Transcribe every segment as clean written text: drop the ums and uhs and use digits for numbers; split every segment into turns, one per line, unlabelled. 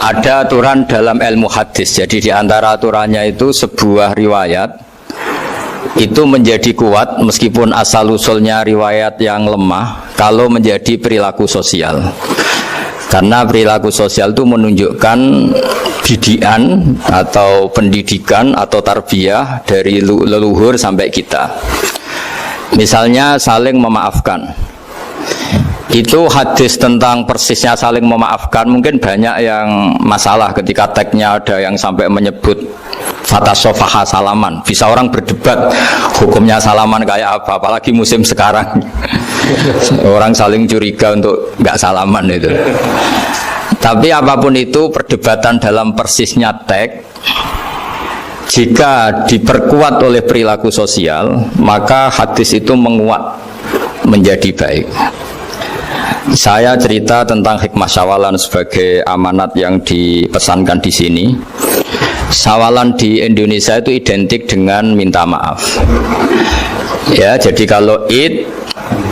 Ada aturan dalam ilmu hadis. Jadi di antara aturannya itu sebuah riwayat itu menjadi kuat meskipun asal usulnya riwayat yang lemah kalau menjadi perilaku sosial. Karena perilaku sosial itu menunjukkan didikan atau pendidikan atau tarbiyah dari leluhur sampai kita. Misalnya saling memaafkan. Itu hadis tentang persisnya saling memaafkan mungkin banyak yang masalah ketika teksnya ada yang sampai menyebut fatasofaha salaman. Bisa orang berdebat hukumnya salaman kayak apa, apalagi musim sekarang. Orang saling curiga untuk nggak salaman itu. Tapi apapun itu perdebatan dalam persisnya teks, jika diperkuat oleh perilaku sosial, maka hadis itu menguat menjadi baik. Saya cerita tentang hikmah syawalan sebagai amanat yang dipesankan di sini. Syawalan di Indonesia itu identik dengan minta maaf. Ya, jadi kalau id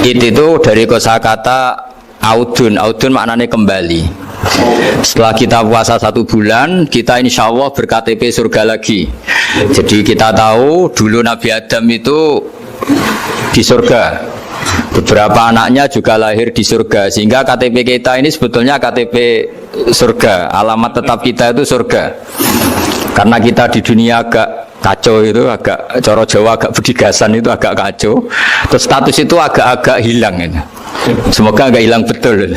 itu dari kosakata audun maknanya kembali. Setelah kita puasa 1 bulan, kita insya Allah ber-KTP surga lagi. Jadi kita tahu dulu Nabi Adam itu di surga. Beberapa anaknya juga lahir di surga, sehingga KTP kita ini sebetulnya KTP surga. Alamat tetap kita itu surga. Karena kita di dunia agak kacau itu, agak coro Jawa, agak bedigasan itu agak kacau. Terus status itu agak-agak hilang ini. Semoga agak hilang betul.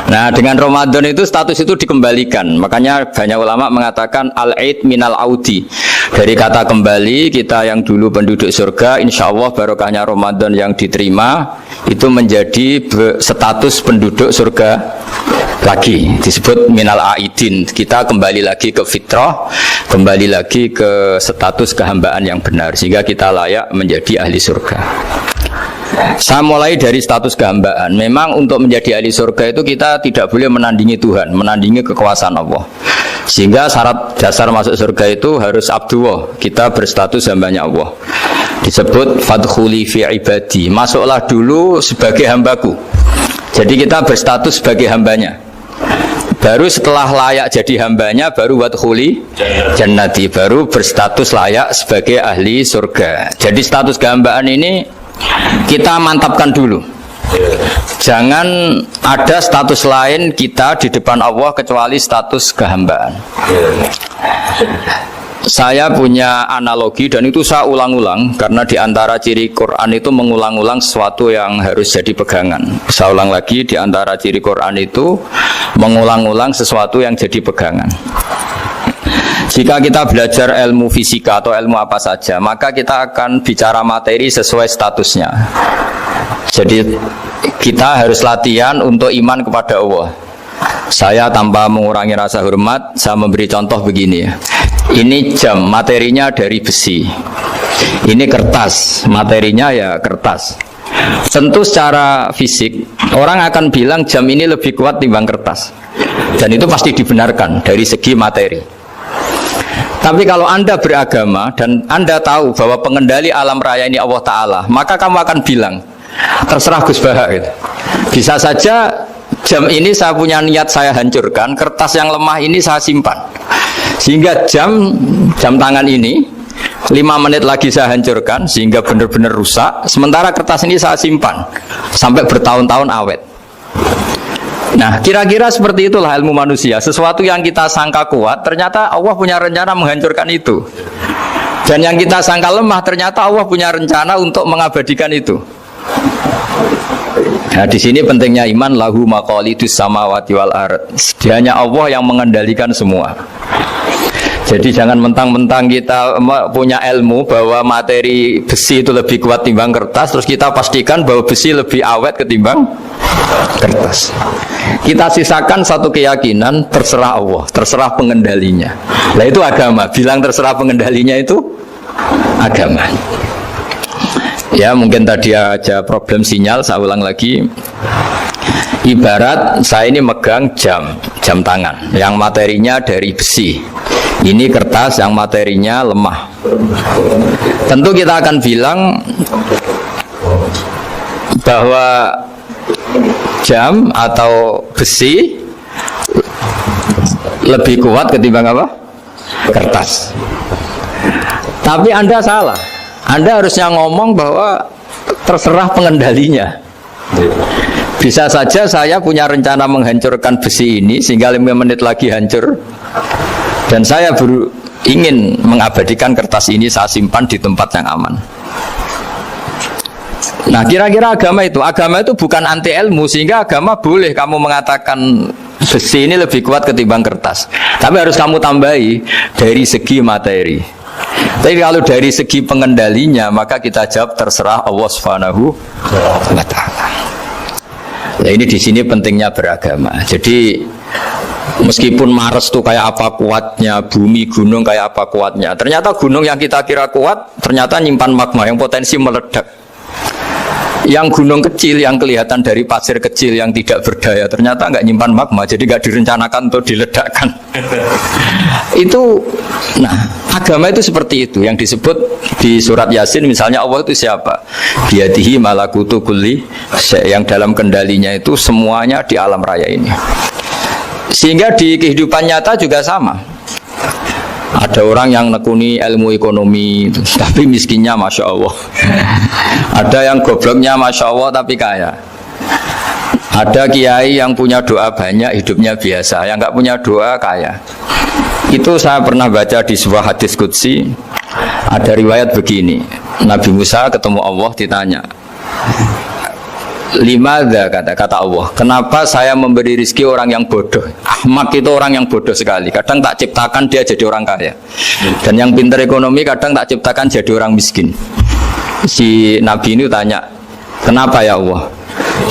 Nah, dengan Ramadan itu status itu dikembalikan. Makanya banyak ulama mengatakan al-aid minal audi. Dari kata kembali, kita yang dulu penduduk surga, insya Allah barokahnya Ramadan yang diterima itu menjadi status penduduk surga lagi, disebut minal aidin. Kita kembali lagi ke fitrah, kembali lagi ke status kehambaan yang benar, sehingga kita layak menjadi ahli surga. Saya mulai dari status kehambaan. Memang untuk menjadi ahli surga itu kita tidak boleh menandingi Tuhan, menandingi kekuasaan Allah. Sehingga syarat dasar masuk surga itu harus abdullah, kita berstatus hambanya Allah. Disebut fadkhuli fi ibadi, masuklah dulu sebagai hambaku. Jadi kita berstatus sebagai hambanya. Baru setelah layak jadi hambanya, baru wadkhuli jannati, baru berstatus layak sebagai ahli surga. Jadi status kehambaan ini kita mantapkan dulu. Jangan ada status lain kita di depan Allah kecuali status kehambaan. Saya punya analogi dan itu saya ulang-ulang karena di antara ciri Quran itu mengulang-ulang sesuatu yang harus jadi pegangan. Saya ulang lagi, di antara ciri Quran itu mengulang-ulang sesuatu yang jadi pegangan. Jika kita belajar ilmu fisika atau ilmu apa saja, maka kita akan bicara materi sesuai statusnya. Jadi kita harus latihan untuk iman kepada Allah. Saya tanpa mengurangi rasa hormat, saya memberi contoh begini ya. Ini jam, materinya dari besi. Ini kertas, materinya ya kertas. Tentu secara fisik orang akan bilang jam ini lebih kuat timbang kertas. Dan itu pasti dibenarkan dari segi materi. Tapi kalau Anda beragama dan Anda tahu bahwa pengendali alam raya ini Allah Ta'ala, maka kamu akan bilang, terserah Gus Baha gitu. Bisa saja jam ini saya punya niat saya hancurkan, kertas yang lemah ini saya simpan. Sehingga jam tangan ini 5 menit lagi saya hancurkan sehingga benar-benar rusak. Sementara kertas ini saya simpan sampai bertahun-tahun awet. Nah, kira-kira seperti itulah ilmu manusia. Sesuatu yang kita sangka kuat, ternyata Allah punya rencana menghancurkan itu. Dan yang kita sangka lemah, ternyata Allah punya rencana untuk mengabadikan itu. Nah, di sini pentingnya iman, lahu maqalidus samawati wal ard. Hanya Allah yang mengendalikan semua. Jadi jangan mentang-mentang kita punya ilmu bahwa materi besi itu lebih kuat timbang kertas, terus kita pastikan bahwa besi lebih awet ketimbang kertas. Kita sisakan satu keyakinan, terserah Allah, terserah pengendalinya. Nah itu agama, bilang terserah pengendalinya itu agama. Ya mungkin tadi aja problem sinyal, saya ulang lagi. Ibarat saya ini megang jam tangan yang materinya dari besi. Ini kertas yang materinya lemah. Tentu kita akan bilang bahwa jam atau besi lebih kuat ketimbang apa? Kertas. Tapi Anda salah. Anda harusnya ngomong bahwa terserah pengendalinya. Bisa saja saya punya rencana menghancurkan besi ini sehingga 5 menit lagi hancur, dan saya ingin mengabadikan kertas ini, saya simpan di tempat yang aman. Nah, kira-kira agama itu bukan anti ilmu, sehingga agama boleh kamu mengatakan besi ini lebih kuat ketimbang kertas. Tapi harus kamu tambahi dari segi materi. Tapi kalau dari segi pengendalinya, maka kita jawab terserah Allah Subhanahu wa Ta'ala. Nah, ini di sini pentingnya beragama. Jadi meskipun Mars itu kayak apa kuatnya, bumi gunung kayak apa kuatnya, ternyata gunung yang kita kira kuat ternyata nyimpan magma yang potensi meledak. Yang gunung kecil yang kelihatan dari pasir kecil yang tidak berdaya ternyata nggak nyimpan magma, jadi nggak direncanakan untuk diledakkan. Itu, nah agama itu seperti itu yang disebut di surat Yasin misalnya, Allah itu siapa? Biyadihi malakutu kulli, yang dalam kendalinya itu semuanya di alam raya ini. Sehingga di kehidupan nyata juga sama. Ada orang yang nekuni ilmu ekonomi tapi miskinnya Masya Allah. Ada yang gobloknya Masya Allah tapi kaya. Ada kiai yang punya doa banyak, hidupnya biasa. Yang nggak punya doa kaya. Itu saya pernah baca di sebuah hadis qudsi. Ada riwayat begini, Nabi Musa ketemu Allah, ditanya, limadza, kata Allah, kenapa saya memberi rezeki orang yang bodoh? Ahmak itu orang yang bodoh sekali. Kadang tak ciptakan dia jadi orang kaya, dan yang pintar ekonomi kadang tak ciptakan jadi orang miskin. Si Nabi ini tanya, kenapa ya Allah?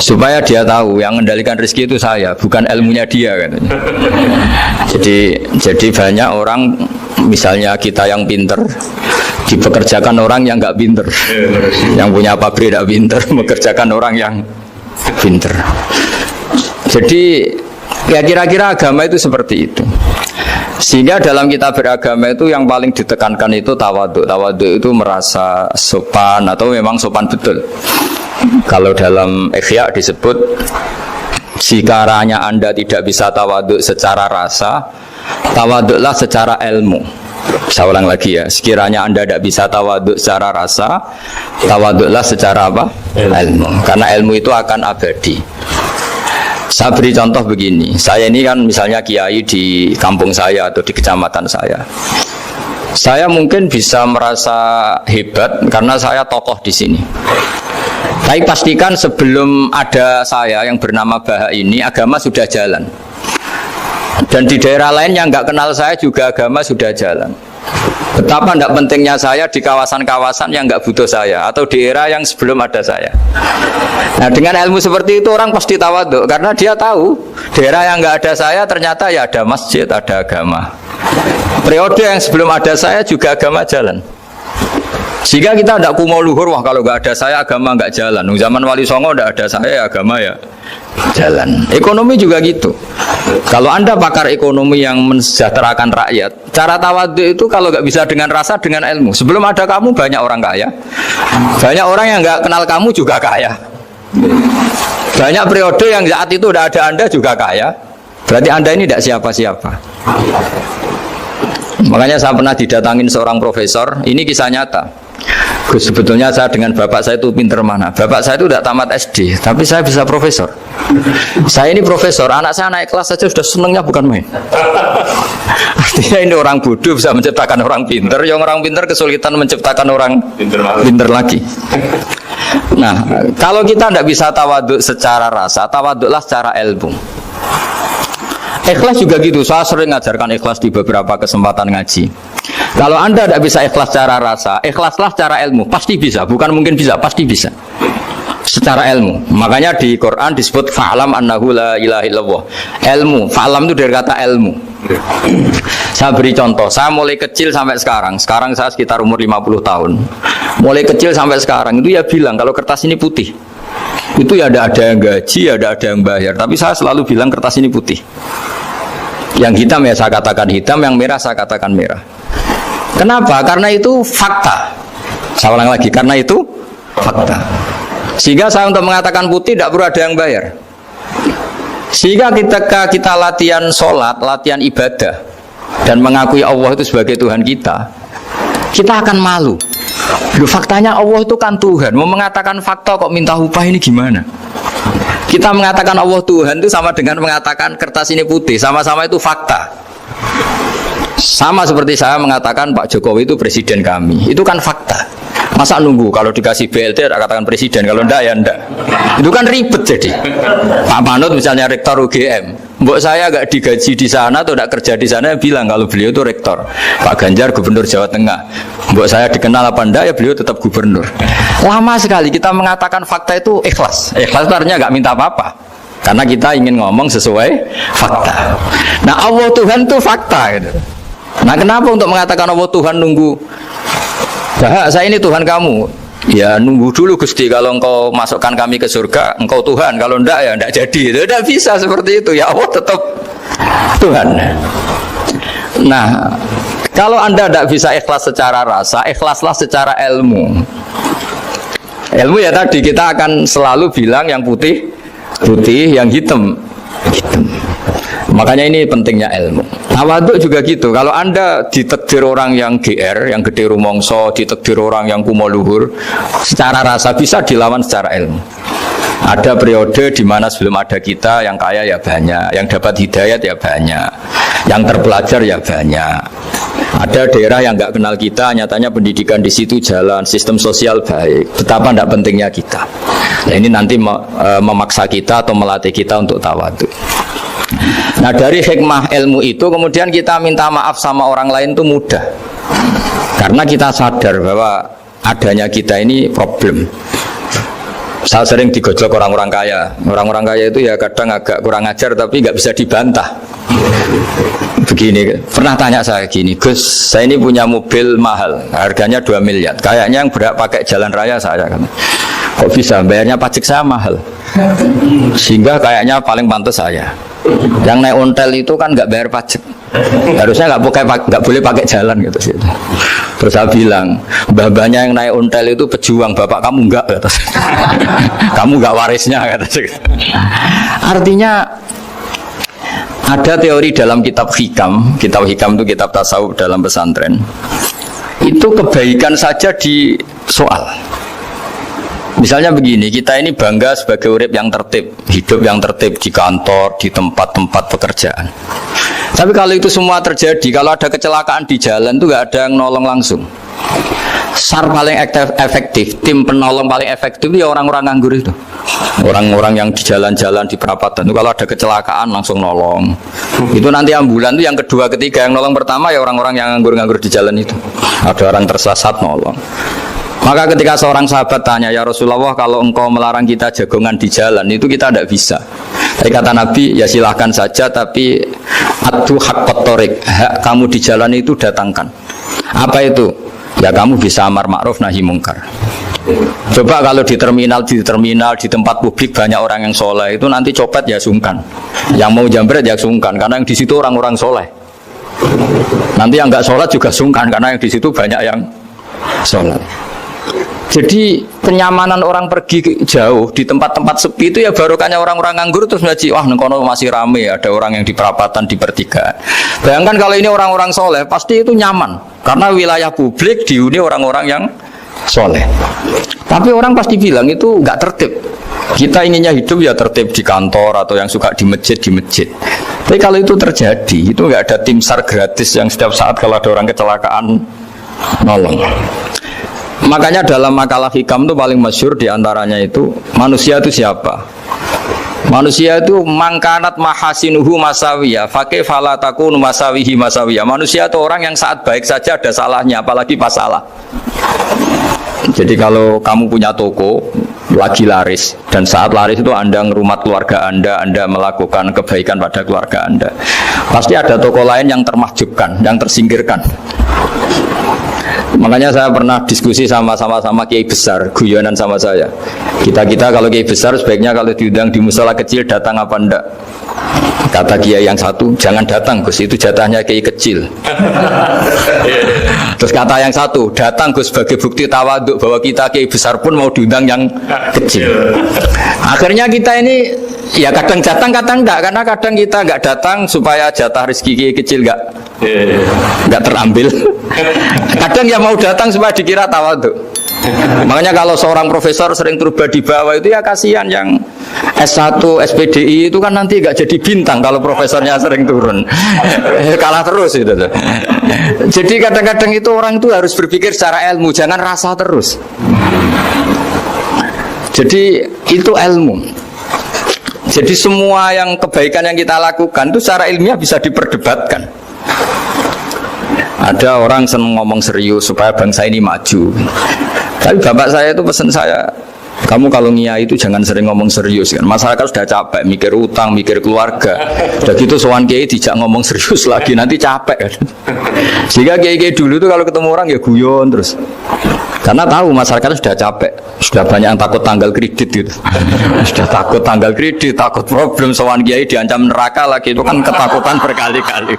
Supaya dia tahu yang mengendalikan rezeki itu saya, bukan ilmunya dia, katanya. Jadi banyak orang, misalnya kita yang pintar dipekerjakan orang yang nggak pinter, yang punya pabrik tidak pinter, mengerjakan orang yang pinter. Jadi ya kira-kira agama itu seperti itu. Sehingga dalam kita beragama itu yang paling ditekankan itu tawadhu. Tawadhu itu merasa sopan atau memang sopan betul. Kalau dalam Ihya disebut, jika Anda tidak bisa tawadhu secara rasa, tawadhulah secara ilmu. Saya ulang lagi ya, sekiranya Anda tidak bisa tawadhu secara rasa, tawadhulah secara apa? Ilmu. Karena ilmu itu akan abadi. Saya beri contoh begini, saya ini kan misalnya kiai di kampung saya atau di kecamatan saya. Saya mungkin bisa merasa hebat karena saya tokoh di sini. Tapi pastikan sebelum ada saya yang bernama Baha ini, agama sudah jalan. Dan di daerah lain yang nggak kenal saya juga agama sudah jalan. Betapa tidak pentingnya saya di kawasan-kawasan yang nggak butuh saya, atau di era yang sebelum ada saya. Nah, dengan ilmu seperti itu orang pasti tawadhu, karena dia tahu daerah yang nggak ada saya ternyata ya ada masjid, ada agama. Periode yang sebelum ada saya juga agama jalan. Sehingga kita tidak kumo luhur, wah kalau nggak ada saya agama nggak jalan. Zaman Wali Songo tidak ada saya agama ya jalan. Ekonomi juga gitu. Kalau Anda pakar ekonomi yang mensejahterakan rakyat, cara tawadhu itu kalau nggak bisa dengan rasa, dengan ilmu. Sebelum ada kamu banyak orang kaya, banyak orang yang nggak kenal kamu juga kaya. Banyak periode yang saat itu tidak ada Anda juga kaya. Berarti Anda ini tidak siapa-siapa. Makanya saya pernah didatangin seorang profesor, ini kisah nyata. Gus, sebetulnya saya dengan bapak saya itu pinter mana? Bapak saya itu tidak tamat SD, tapi saya bisa profesor. Saya ini profesor, anak saya naik kelas saja sudah senengnya bukan main. Artinya ini orang bodoh bisa menciptakan orang pinter, yang orang pinter kesulitan menciptakan orang pinter lagi. Nah, kalau kita tidak bisa tawadhu secara rasa, tawadhulah secara ilmu. Ikhlas juga gitu, saya sering ngajarkan ikhlas di beberapa kesempatan ngaji. Kalau Anda tidak bisa ikhlas secara rasa, ikhlaslah secara ilmu, pasti bisa, bukan mungkin bisa, pasti bisa. Secara ilmu. Makanya di Quran disebut fa'lam annahu la ilaha illallah. Ilmu, fa'lam itu dari kata ilmu. Saya beri contoh, saya mulai kecil sampai sekarang saya sekitar umur 50 tahun. Mulai kecil sampai sekarang itu ya bilang kalau kertas ini putih. Itu ya ada yang gaji, ada yang bayar, tapi saya selalu bilang kertas ini putih. Yang hitam ya saya katakan hitam, yang merah saya katakan merah. Kenapa? Karena itu fakta. Saya ulang lagi, karena itu fakta. Sehingga saya untuk mengatakan putih tidak perlu ada yang bayar. Sehingga ketika kita latihan sholat, latihan ibadah dan mengakui Allah itu sebagai Tuhan kita, kita akan malu. Loh, faktanya Allah itu kan Tuhan. Mau mengatakan fakta kok minta upah, ini gimana? Kita mengatakan Allah Tuhan itu sama dengan mengatakan kertas ini putih. Sama-sama itu fakta. Sama seperti saya mengatakan Pak Jokowi itu presiden kami. Itu kan fakta. Masa nunggu kalau dikasih BLT katakan presiden, kalau enggak ya enggak. Itu kan ribet jadi. Pak Manut misalnya rektor UGM, mbok saya enggak digaji di sana atau enggak kerja di sana, bilang kalau beliau itu rektor. Pak Ganjar gubernur Jawa Tengah, mbok saya dikenal apa enggak, ya beliau tetap gubernur. Lama sekali kita mengatakan fakta itu ikhlas. Ikhlas artinya enggak minta apa-apa, karena kita ingin ngomong sesuai fakta. Nah Allah Tuhan itu fakta gitu. Nah kenapa untuk mengatakan Allah Tuhan nunggu? Bah, saya ini Tuhan kamu. Ya nunggu dulu Gusti, kalau engkau masukkan kami ke surga, engkau Tuhan. Kalau enggak ya enggak jadi. Tidak bisa seperti itu. Ya Allah tetap Tuhan. Nah, kalau Anda tidak bisa ikhlas secara rasa, ikhlaslah secara ilmu. Ilmu ya tadi kita akan selalu bilang yang putih putih, yang hitam hitam. Makanya ini pentingnya ilmu. Tawaduk juga gitu. Kalau Anda ditakdir orang yang GR, yang gede rumongso, ditakdir orang yang kumo luhur, secara rasa bisa dilawan secara ilmu. Ada periode di mana sebelum ada kita yang kaya ya banyak, yang dapat hidayat ya banyak, yang terpelajar ya banyak. Ada daerah yang nggak kenal kita, nyatanya pendidikan di situ jalan, sistem sosial baik. Betapa tidak pentingnya kita. Nah, ini nanti memaksa kita atau melatih kita untuk tawaduk. Nah dari hikmah ilmu itu kemudian kita minta maaf sama orang lain itu mudah, karena kita sadar bahwa adanya kita ini problem. Saya sering digojlok orang-orang kaya. Orang-orang kaya itu ya kadang agak kurang ajar tapi nggak bisa dibantah. Begini, pernah tanya saya gini, Gus, saya ini punya mobil mahal, harganya 2 miliar. Kayaknya yang berak pakai jalan raya saya kan. Kok bisa bayarnya pajak saya mahal? Sehingga kayaknya paling pantas saya. Yang naik ontel itu kan nggak bayar pajak, harusnya nggak boleh pakai jalan gitu. Terus saya bilang, mbah-mbahnya yang naik ontel itu pejuang, bapak kamu enggak, kata saya. Kamu nggak warisnya, kata saya. Artinya ada teori dalam kitab hikam itu kitab tasawuf dalam pesantren. Itu kebaikan saja di soal. Misalnya begini, kita ini bangga sebagai urip yang tertib, hidup yang tertib di kantor, di tempat-tempat pekerjaan. Tapi kalau itu semua terjadi, kalau ada kecelakaan di jalan itu nggak ada yang nolong langsung. SAR paling efektif, tim penolong paling efektif ya orang-orang nganggur itu. Orang-orang yang di jalan-jalan di perapatan itu kalau ada kecelakaan langsung nolong. Itu nanti ambulan itu yang kedua, ketiga, yang nolong pertama ya orang-orang yang nganggur-nganggur di jalan itu. Ada orang tersesat nolong. Maka ketika seorang sahabat tanya, ya Rasulullah, kalau engkau melarang kita jagongan di jalan, itu kita tidak bisa. Tapi kata Nabi, ya silahkan saja, tapi adu hak kotorik, hak kamu di jalan itu datangkan. Apa itu? Ya kamu bisa amar ma'ruf nahi mungkar. Coba kalau di terminal, di tempat publik banyak orang yang soleh, itu nanti copet ya sungkan. Yang mau jambret ya sungkan, karena yang di situ orang-orang soleh. Nanti yang nggak sholat juga sungkan, karena yang di situ banyak yang sholat. Jadi kenyamanan orang pergi jauh di tempat-tempat sepi itu ya barokahnya orang-orang nganggur terus ngaji, wah nengkono masih rame, ada orang yang di perapatan, di pertigaan. Bayangkan kalau ini orang-orang soleh, pasti itu nyaman karena wilayah publik dihuni orang-orang yang soleh. Tapi orang pasti bilang itu nggak tertib. Kita inginnya hidup ya tertib di kantor atau yang suka di masjid, di masjid. Tapi kalau itu terjadi, itu nggak ada tim SAR gratis yang setiap saat kalau ada orang kecelakaan nolong. Makanya dalam makalah hikam itu paling masyhur diantaranya itu, manusia itu siapa? Manusia itu mangkanat mahasinuhu masawiyah, fakih falatakun masawihi masawiyah. Manusia itu orang yang saat baik saja ada salahnya, apalagi pas salah. Jadi kalau kamu punya toko lagi laris dan saat laris itu Anda ngerumat keluarga Anda melakukan kebaikan pada keluarga Anda, pasti ada toko lain yang termahjubkan, yang tersingkirkan. Makanya saya pernah diskusi sama kiai besar, guyonan sama saya. Kita kalau kiai besar sebaiknya kalau diundang di musala kecil datang apa enggak? Kata kiai yang satu, jangan datang Gus, itu jatahnya kiai kecil. Terus kata yang satu, datang Gus sebagai bukti tawaduk bahwa kita kiai besar pun mau diundang yang kecil. Akhirnya kita ini ya kadang datang kadang enggak, karena kadang kita enggak datang supaya jatah rezeki kiai kecil enggak terambil. Kadang ya mau datang supaya dikira tawaduk. Makanya kalau seorang profesor sering terubah di bawah itu ya kasihan yang S1, SPDI itu kan nanti gak jadi bintang kalau profesornya sering turun. Kalah terus itu. Jadi kadang-kadang itu orang itu harus berpikir secara ilmu, jangan rasa terus. Jadi itu ilmu. Jadi semua yang kebaikan yang kita lakukan itu secara ilmiah bisa diperdebatkan. Ada orang senang ngomong serius supaya bangsa ini maju. Tapi bapak saya itu pesan saya, kamu kalau ngiyai itu jangan sering ngomong serius kan. Masyarakat sudah capek mikir utang, mikir keluarga. Udah gitu sowan kiai dijak ngomong serius lagi nanti capek kan. Sehingga kiai-kiai dulu itu kalau ketemu orang ya guyon terus. Karena tahu masyarakat sudah capek, sudah banyak yang takut tanggal kredit gitu. Sudah takut tanggal kredit, takut problem sowan kiai diancam neraka lagi, itu kan ketakutan berkali-kali.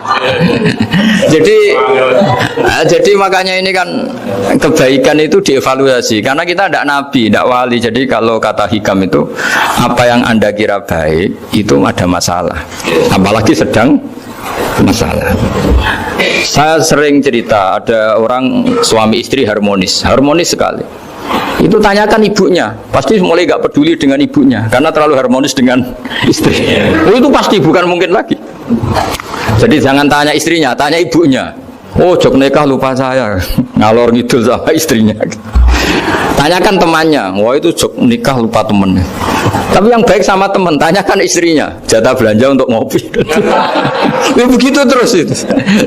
Jadi makanya ini kan kebaikan itu dievaluasi karena kita tidak nabi, tidak wali. Jadi kalau kata hikam itu apa yang Anda kira baik itu ada masalah. Apalagi sedang masalah. Saya sering cerita ada orang suami istri harmonis sekali. Itu tanyakan ibunya, pasti mulai gak peduli dengan ibunya karena terlalu harmonis dengan istri. Itu pasti bukan mungkin lagi. Jadi jangan tanya istrinya, tanya ibunya. Oh, jok nikah lupa saya, ngalor ngidul sama istrinya. Tanyakan temannya, wah itu jok nikah lupa temennya. Tapi yang baik sama teman, tanyakan istrinya, jatah belanja untuk ngopi. Ya begitu terus itu.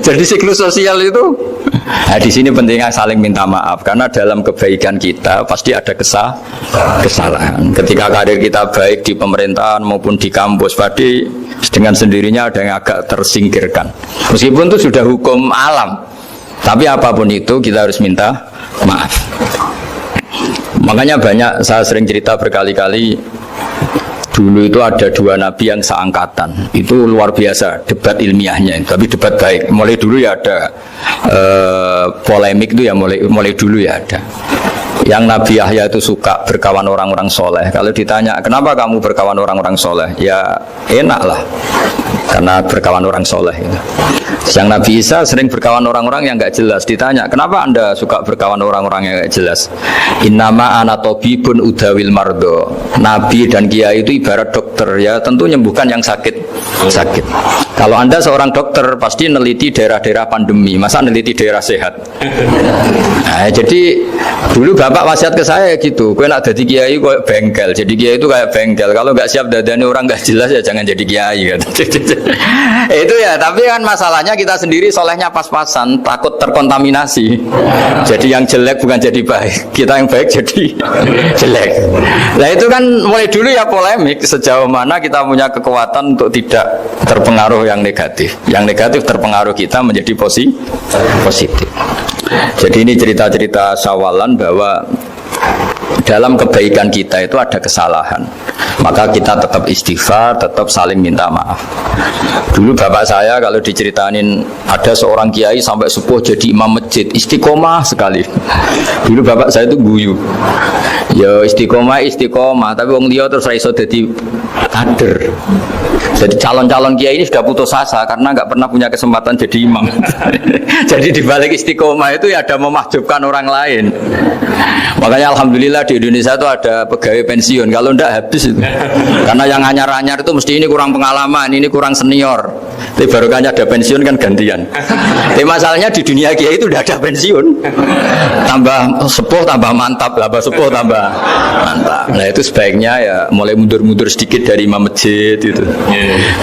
Jadi siklus sosial itu. Nah, di sini pentingnya saling minta maaf karena dalam kebaikan kita pasti ada kesalahan. Ketika karir kita baik di pemerintahan maupun di kampus, pasti dengan sendirinya ada yang agak tersingkirkan. Meskipun itu sudah hukum alam, tapi apapun itu kita harus minta maaf. Makanya banyak saya sering cerita berkali-kali. Dulu itu ada dua nabi yang seangkatan, itu luar biasa debat ilmiahnya, tapi debat baik. Mulai dulu ya ada polemik itu ya mulai dulu ya ada. Yang Nabi Yahya itu suka berkawan orang-orang soleh. Kalau ditanya kenapa kamu berkawan orang-orang soleh, ya enak lah, karena berkawan orang soleh. Yang Nabi Isa sering berkawan orang-orang yang nggak jelas. Ditanya kenapa Anda suka berkawan orang-orang yang nggak jelas? Innama ana tabibun udawil mardo. Nabi dan kiai itu ibarat dokter, ya tentu menyembuhkan yang sakit. Kalau Anda seorang dokter pasti neliti daerah-daerah pandemi, masa neliti daerah sehat? Nah, jadi dulu bapak wasiat ke saya gitu, kowe nak dadi kiai kayak bengkel. Jadi kiai itu kayak bengkel, kalau nggak siap dadani orang nggak jelas ya jangan jadi kiai kan. Itu ya, tapi kan masalahnya kita sendiri solehnya pas-pasan, takut terkontaminasi. Jadi yang jelek bukan jadi baik, kita yang baik jadi jelek. Nah itu kan mulai dulu ya polemik sejauh mana kita punya kekuatan untuk tidak terpengaruh yang negatif. Yang negatif terpengaruh kita menjadi positif. Jadi ini cerita-cerita sawalan bahwa dalam kebaikan kita itu ada kesalahan, maka kita tetap istighfar, tetap saling minta maaf. Dulu bapak saya kalau diceritain ada seorang kiai sampai sepuh jadi imam masjid, istiqomah sekali. Dulu bapak saya itu guyu, ya istiqomah, tapi wong liya terus iso dadi kader. Jadi calon-calon kiai ini sudah putus asa karena nggak pernah punya kesempatan jadi imam. Jadi dibalik istiqomah itu ya ada memahjubkan orang lain. Makanya alhamdulillah di Indonesia itu ada pegawai pensiun. Kalau enggak habis itu. Karena yang anyar-anyar itu mesti ini kurang pengalaman, ini kurang senior. Tapi baru kan ada pensiun kan gantian. Tapi masalahnya di dunia kiai itu udah ada pensiun. Tambah sepuh tambah mantap, tambah sepuh tambah mantap. Nah itu sebaiknya ya mulai mundur-mundur sedikit dari imam masjid itu.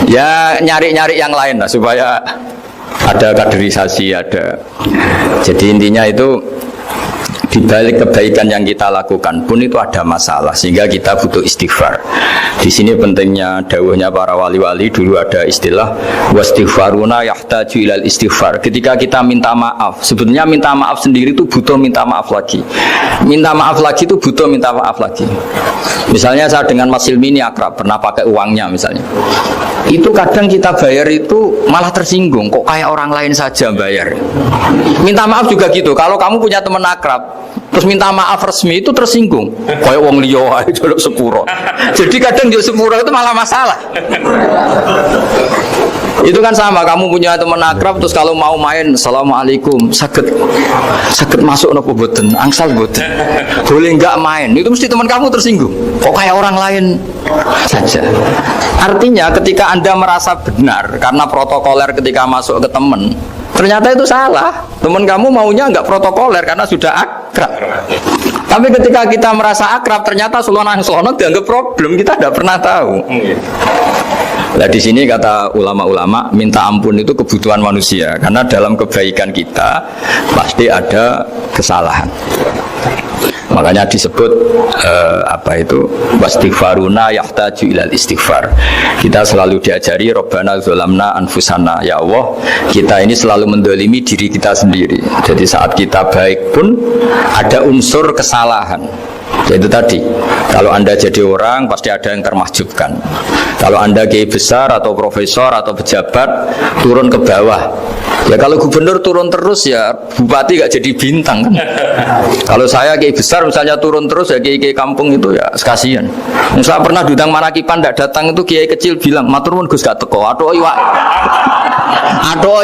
Ya nyari-nyari yang lain lah supaya ada kaderisasi, ada. Jadi intinya itu di balik kebaikan yang kita lakukan pun itu ada masalah sehingga kita butuh istighfar. Di sini pentingnya dawuhnya para wali-wali, dulu ada istilah wastighfaruna yahtaju ilal istighfar. Ketika kita minta maaf, sebetulnya minta maaf sendiri itu butuh minta maaf lagi. Minta maaf lagi itu butuh minta maaf lagi. Misalnya saya dengan Mas Hilmi ini akrab, pernah pakai uangnya misalnya. Itu kadang kita bayar itu malah tersinggung, kok kayak orang lain saja bayar. Minta maaf juga gitu. Kalau kamu punya teman akrab terus minta maaf resmi itu tersinggung, kayak wong liya ae jaluk sepuro. Jadi kadang jaluk sepuro itu malah masalah. Itu kan sama, kamu punya teman akrab terus kalau mau main assalamualaikum sakit masuk nopo boten angsal boten boleh nggak main, itu mesti teman kamu tersinggung, kok kayak orang lain saja. Artinya ketika Anda merasa benar karena protokoler ketika masuk ke teman, ternyata itu salah. Teman kamu maunya nggak protokoler karena sudah akrab. Tapi ketika kita merasa akrab, ternyata selonang-selonang dianggap problem, kita tidak pernah tahu. Nah di sini kata ulama-ulama, minta ampun itu kebutuhan manusia, karena dalam kebaikan kita pasti ada kesalahan. Makanya disebut wastighfaruna yahtaju ilal istighfar. Kita selalu diajari Rabbana dzalamna anfusana, ya Allah kita ini selalu mendolimi diri kita sendiri. Jadi saat kita baik pun ada unsur kesalahan. Yaitu tadi, kalau Anda jadi orang pasti ada yang termahjubkan. Kalau Anda kiai besar atau profesor atau pejabat turun ke bawah, ya kalau gubernur turun terus ya bupati gak jadi bintang kan. Kalau saya kiai besar misalnya turun terus ya kiai kampung itu ya kasihan. Saya pernah diundang Manakipan tidak datang itu kiai kecil bilang matur nuwun Gus gak teko, aduh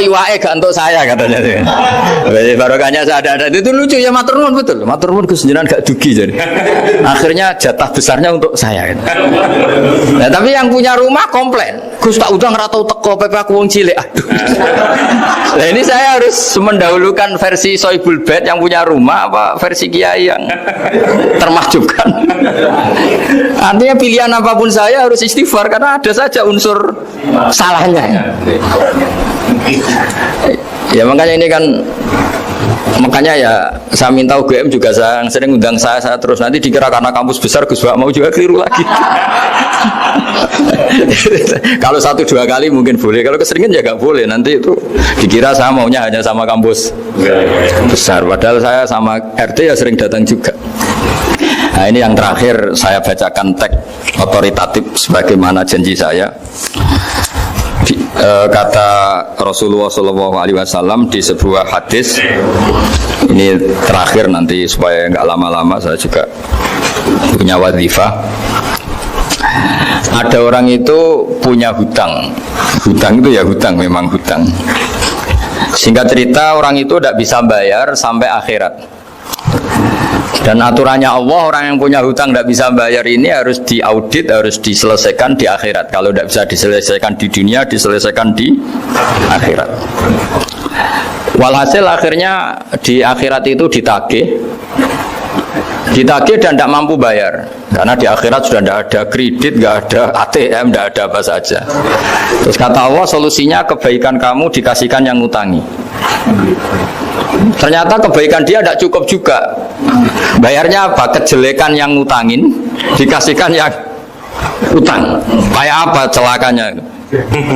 iwake gak untuk saya katanya. Barokahnya saya ada itu lucu ya, matur nuwun betul. Matur nuwun Gus jenengan gak dugi jadi. Akhirnya jatah besarnya untuk saya. Nah, tapi yang punya rumah komplain, Gus tak udah ngeratau teko PP aku wong cilik. Aduh. Nah ini saya harus mendahulukan versi Soibul Bait yang punya rumah apa versi kiai yang termahjubkan. Artinya pilihan apapun saya harus istighfar karena ada saja unsur salahnya. Ya makanya ini kan, makanya ya saya minta UGM juga sering undang saya terus, nanti dikira karena kampus besar Gus Wak mau juga keliru lagi. Kalau 1-2 kali mungkin boleh, kalau keseringan ya gak boleh, nanti itu dikira saya maunya hanya sama kampus besar, padahal saya sama RT ya sering datang juga. Nah ini yang terakhir saya bacakan teks otoritatif sebagaimana janji saya. Kata Rasulullah SAW di sebuah hadis, ini terakhir nanti supaya nggak lama-lama saya juga punya wadhifah. Ada orang itu punya hutang itu ya hutang, memang hutang. Singkat cerita orang itu tidak bisa bayar sampai akhirat. Dan aturannya Allah, orang yang punya hutang tidak bisa bayar ini harus diaudit, harus diselesaikan di akhirat. Kalau tidak bisa diselesaikan di dunia, diselesaikan di akhirat. Walhasil akhirnya di akhirat itu ditagih dan tidak mampu bayar. Karena di akhirat sudah tidak ada kredit, tidak ada ATM, tidak ada apa saja. Terus kata Allah, solusinya kebaikan kamu dikasihkan yang ngutangi. Ternyata kebaikan dia tidak cukup juga. Bayarnya apa? Kejelekan yang ngutangin dikasihkan yang utang. Kayak apa celakanya?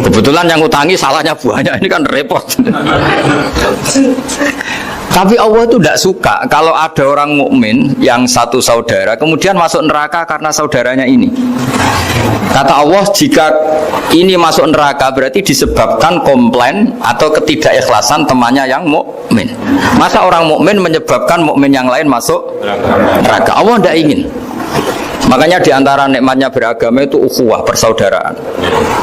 Kebetulan yang ngutangi salahnya banyak, ini kan repot. Tapi Allah itu tidak suka kalau ada orang mukmin yang satu saudara kemudian masuk neraka karena saudaranya ini. Kata Allah, jika ini masuk neraka berarti disebabkan komplain atau ketidakikhlasan temannya yang mukmin. Masa orang mukmin menyebabkan mukmin yang lain masuk neraka? Allah tidak ingin. Makanya diantara nikmatnya beragama itu ukhuwah, persaudaraan.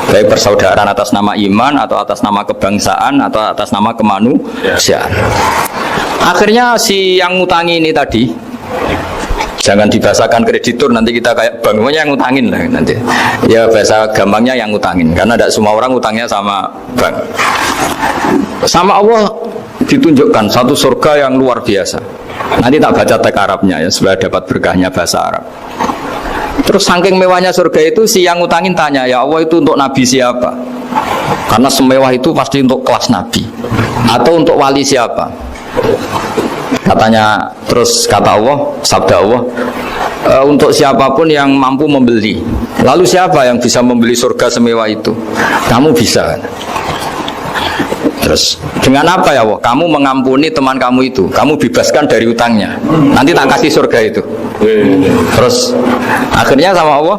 Baik persaudaraan atas nama iman atau atas nama kebangsaan atau atas nama kemanusiaan. Akhirnya si yang ngutangi ini tadi, jangan dibahasakan kreditur, nanti kita kayak bank, yang ngutangin lah nanti. Ya bahasa gampangnya yang ngutangin, karena tidak semua orang ngutangnya sama bank. Sama Allah ditunjukkan satu surga yang luar biasa. Nanti tak baca teks Arabnya ya, supaya dapat berkahnya bahasa Arab. Terus saking mewahnya surga itu, si yang ngutangin tanya, ya Allah itu untuk nabi siapa? Karena semewah itu pasti untuk kelas nabi. Atau untuk wali siapa? Katanya, terus kata Allah, sabda Allah, untuk siapapun yang mampu membeli. Lalu siapa yang bisa membeli surga semewah itu? Kamu bisa. Terus dengan apa ya Allah? Kamu mengampuni teman kamu itu, kamu bebaskan dari utangnya, nanti tak kasih surga itu. Terus akhirnya sama Allah,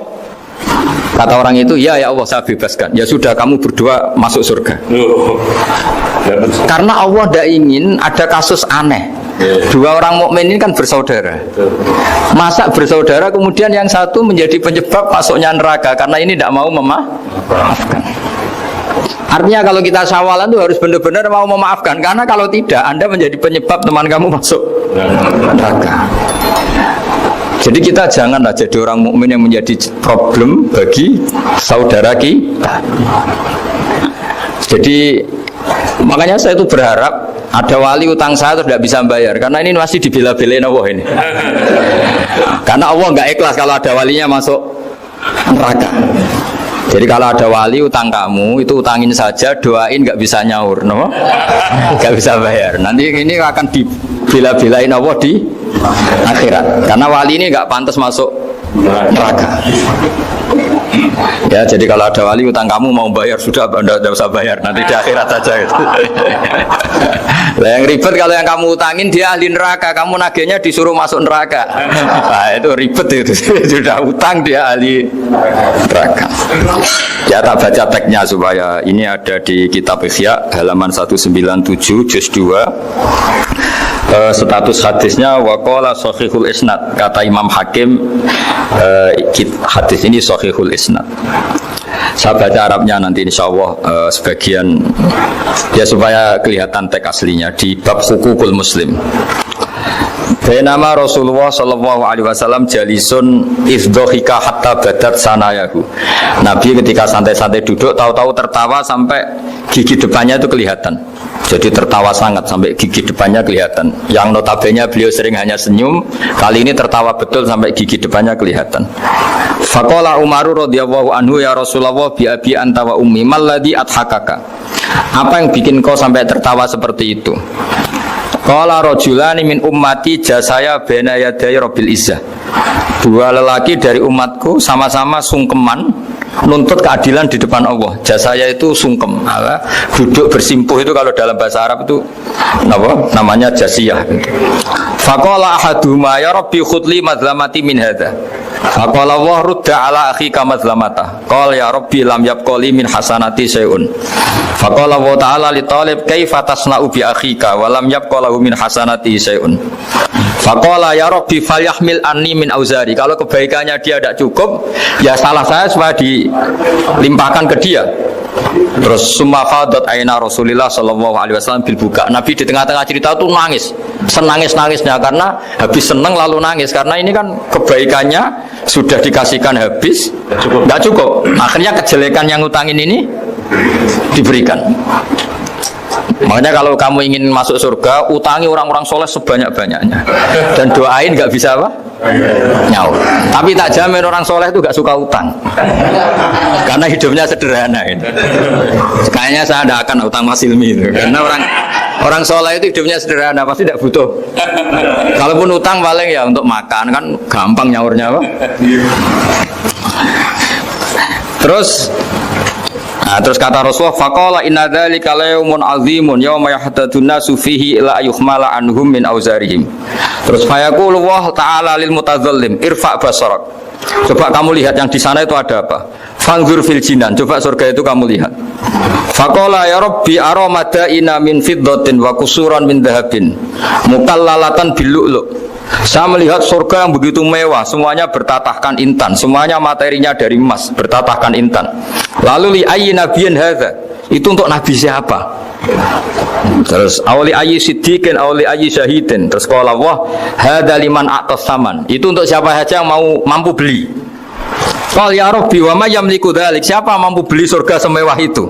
Kata orang itu, ya Allah saya bebaskan. Ya sudah kamu berdua masuk surga. Karena Allah tidak ingin ada kasus aneh. Dua orang mukmin ini kan bersaudara. Masa bersaudara kemudian yang satu menjadi penyebab masuknya neraka karena ini tidak mau memaafkan. Artinya kalau kita syawalan itu harus benar-benar mau memaafkan. Karena kalau tidak, Anda menjadi penyebab teman kamu masuk neraka. Jadi kita janganlah jadi orang mukmin yang menjadi problem bagi saudara kita. Jadi makanya saya itu berharap ada wali utang saya tidak bisa bayar karena ini masih dibela-belain Allah ini. Karena Allah nggak ikhlas kalau ada walinya masuk neraka. Jadi kalau ada wali utang kamu itu utangin saja, doain nggak bisa nyaur, no? Nggak bisa bayar. Nanti ini akan dibela-belain Allah di akhirat. Karena wali ini nggak pantas masuk neraka. Ya, jadi kalau ada wali utang kamu mau bayar sudah, Anda tidak usah bayar, nanti di akhirat saja. Gitu. Lah yang ribet kalau yang kamu utangin dia ahli neraka, kamu nagihnya disuruh masuk neraka. Nah, itu ribet itu. Sudah utang dia ahli neraka. Ya tak baca teksnya supaya ini ada di kitab Ihya halaman 197 juz 2. Status hadisnya waqala sahihul isnad, kata Imam Hakim hadis ini sahihul isnad. Saya baca Arabnya nanti insyaallah sebagian ya supaya kelihatan teks aslinya di bab hukukul muslim. Nama Rasulullah sallallahu alaihi wasallam jalisun ifdhika hatta badat sanayahu. Nabi ketika santai-santai duduk tahu-tahu tertawa sampai gigi depannya itu kelihatan. Jadi tertawa sangat sampai gigi depannya kelihatan. Yang notabene beliau sering hanya senyum, kali ini tertawa betul sampai gigi depannya kelihatan. Faqala Umar radhiyallahu anhu ya Rasulullah bi abi anta wa ummi malladhi adhakaka. Apa yang bikin kau sampai tertawa seperti itu? Qala rajulani min ummati jasaya baina yaday rabbil izzah. Dua lelaki dari umatku sama-sama sungkeman nuntut keadilan di depan Allah. Jasaya itu sungkem, duduk bersimpuh itu kalau dalam bahasa Arab itu apa? Namanya jasiyah. Faqala ahaduhuma ya rabbi khudli madlamati min hadza. Faqala wa rudda ala akhika madlamata. Qala ya rabbi lam yabqali min hasanati syai'un. Faqala wa ta'ala li talib kaifa tasna'u bi akhika wa lam yabqalahu min hasanati syai'un. Faqala ya rabbi falyahmil anni min auzari. Kalau kebaikannya dia tidak cukup, ya salah saya supaya dilimpahkan ke dia. Terus summa fadat aina Rasulillah sallallahu alaihi wasallam bil buka. Nabi di tengah-tengah cerita itu nangis, senangis-nangisnya karena habis seneng lalu nangis karena ini kan kebaikannya sudah dikasihkan habis, nggak cukup. Akhirnya kejelekan yang ngutangin ini diberikan. Makanya kalau kamu ingin masuk surga, utangi orang-orang soleh sebanyak-banyaknya dan doain nggak bisa apa? Nyaur. Tapi tak jamin orang soleh itu nggak suka utang karena hidupnya sederhana itu. Kayaknya saya tidak akan utang Mas Ilmi itu karena orang soleh itu hidupnya sederhana, pasti tidak butuh. Kalaupun utang paling ya untuk makan, kan gampang nyaurnya apa? Terus kata Rasulullah faqala inna dzalika yaumun azimun yauma yahtadun nasu fihi ila yuhmala anhum min auzarihim. Terus fayaqulu Allah taala lil mutadzallim irfa basarak. Coba kamu lihat yang di sana itu ada apa? Fanzur fil jinan, coba surga itu kamu lihat. Faqala ya rabbi ara madaina min fiddatin wa kusuran min dhahabin mukallalatan bil lu'lu'. Saya melihat surga yang begitu mewah, semuanya bertatahkan intan, semuanya materinya dari emas, bertatahkan intan. Lalu li ayyi nabiyyin hadza? Itu untuk nabi siapa? Terus awli ayyi siddiqin awli ayyi syahidin. Terus qala Allah hadza liman a'tas saman. Itu untuk siapa saja yang mampu beli. Qal ya rabbi wa may yamliku dzalik? Siapa mampu beli surga semewah itu?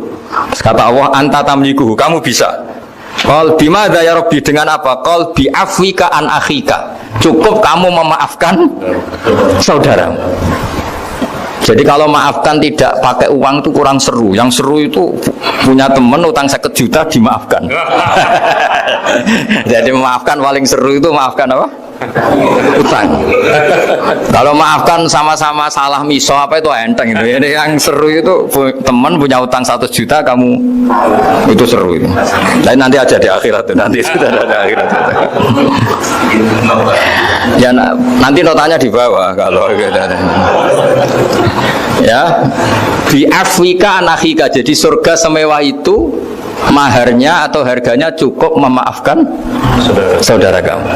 Terus kata Allah anta tamliku, kamu bisa. Qal bimadza ya rabbi, dengan apa? Qal bi afwika an akhika. Cukup kamu memaafkan saudaramu. Jadi kalau maafkan tidak pakai uang itu kurang seru. Yang seru itu punya teman utang 1 juta dimaafkan. Jadi memaafkan paling seru itu maafkan apa? Utang. Kalau maafkan sama-sama salah miso apa itu enteng itu. Ini yang seru itu teman punya utang 1 juta kamu itu seru itu. Lain nanti aja di akhirat itu, nanti sudah ada akhirat. Ya nanti notanya di bawah kalau gitu. Ya, bi afwika anakhika. Jadi surga semewah itu maharnya atau harganya cukup memaafkan saudara kamu.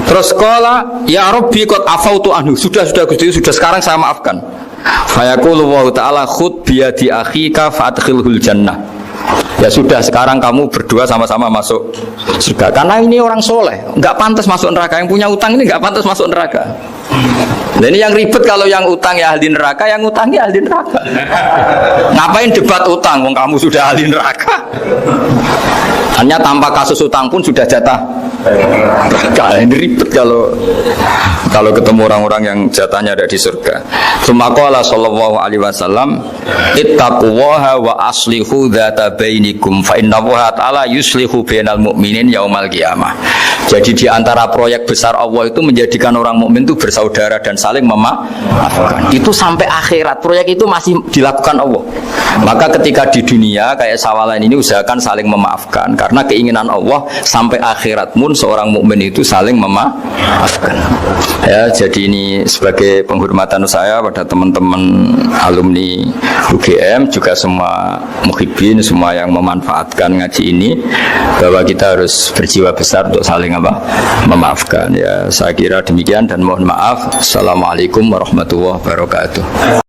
Terus qala ya Rabbi qad afautu anhu. Sudah Gusti, sudah sekarang saya maafkan. Fayaqulu wa ta'ala khud biyadi akhika fa'adkhilhul jannah. Ya sudah, sekarang kamu berdua sama-sama masuk surga. Karena ini orang soleh, nggak pantas masuk neraka. Yang punya utang ini nggak pantas masuk neraka. Dan ini yang ribet kalau yang utang ya ahli neraka, yang utang ya ahli neraka. Ngapain debat utang? Wong kamu sudah ahli neraka. Hanya tanpa kasus utang pun sudah jatah neraka. Ini ribet kalau ketemu orang-orang yang jatahnya ada di surga. Sumaqala sallallahu alaihi wasallam, ittaqullaha wa aslihu dzata bainikum fa innallaha ta'ala yuslihu bainal mu'minin yaumal qiyamah. Jadi di antara proyek besar Allah itu menjadikan orang mukmin itu bersaudara dan saling memaafkan. Itu sampai akhirat proyek itu masih dilakukan Allah. Maka ketika di dunia kayak sawalan ini usahakan saling memaafkan karena keinginan Allah sampai akhirat pun seorang mukmin itu saling memaafkan. Ya, jadi ini sebagai penghormatan saya pada teman-teman alumni UGM juga semua muhibbin, semua yang memanfaatkan ngaji ini, bahwa kita harus berjiwa besar untuk saling memaafkan. Ya, saya kira demikian dan mohon maaf. Assalamualaikum warahmatullahi wabarakatuh.